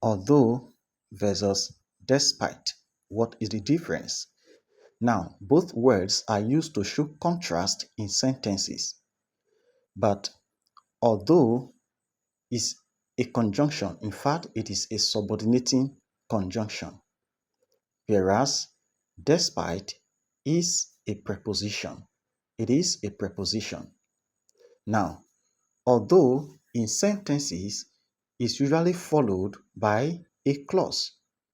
although versus despite. What is the difference? Now, both words are used to show contrast in sentences, but although is a conjunction. In fact, it is a subordinating conjunction, whereas despite is a preposition. It is a preposition. Now, although in sentences is usually followed by a clause.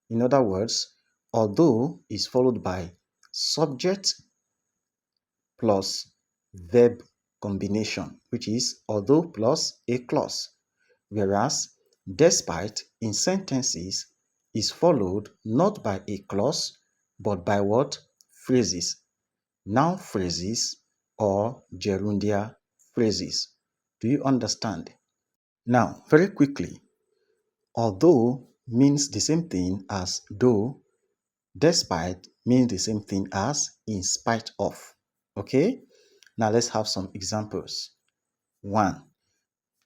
In other words, although is followed by subject plus verb combination, which is although plus a clause, whereas despite in sentences is followed not by a clause but by what? Phrases, noun phrases or gerundial phrases. Do you understand? Now, very quickly, although means the same thing as though, despite means the same thing as in spite of. Okay? Now let's have some examples. 1.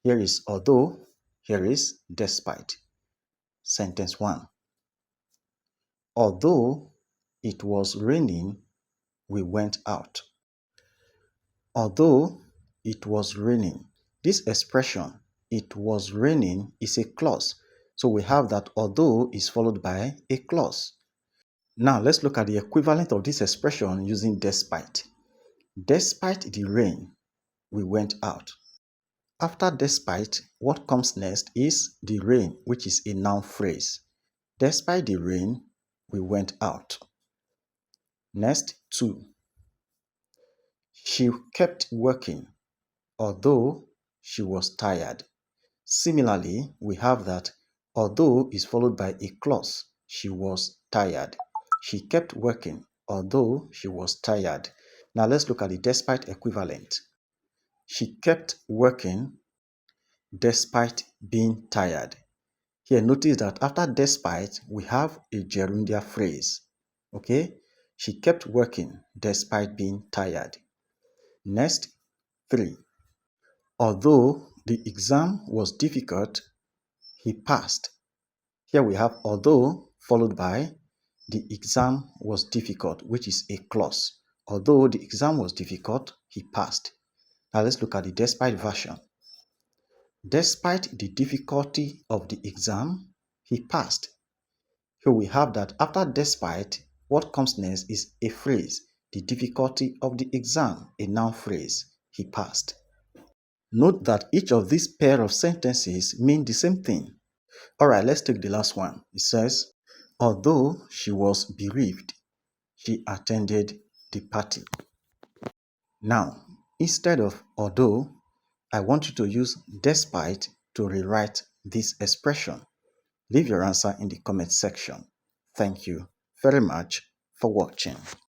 Here is although, here is despite. Sentence 1. Although it was raining, we went out. Although it was raining. This expression, it was raining, is a clause. So we have that although is followed by a clause. Now let's look at the equivalent of this expression using despite. Despite the rain, we went out. After despite, what comes next is the rain, which is a noun phrase. Despite the rain, we went out. Next, 2. She kept working, although she was tired. Similarly, we have that although is followed by a clause. She was tired. She kept working, although she was tired. Now let's look at the despite equivalent. She kept working despite being tired. Here, notice that after despite, we have a gerundial phrase. Okay? She kept working despite being tired. Next, 3. Although the exam was difficult, he passed. Here we have although followed by the exam was difficult, which is a clause. Although the exam was difficult, he passed. Now let's look at the despite version. Despite the difficulty of the exam, he passed. Here we have that after despite, what comes next is a phrase, the difficulty of the exam, a noun phrase, he passed. Note that each of these pair of sentences mean the same thing. Alright, let's take the last one. It says, although she was bereaved, she attended the party. Now, instead of although, I want you to use despite to rewrite this expression. Leave your answer in the comment section. Thank you very much for watching.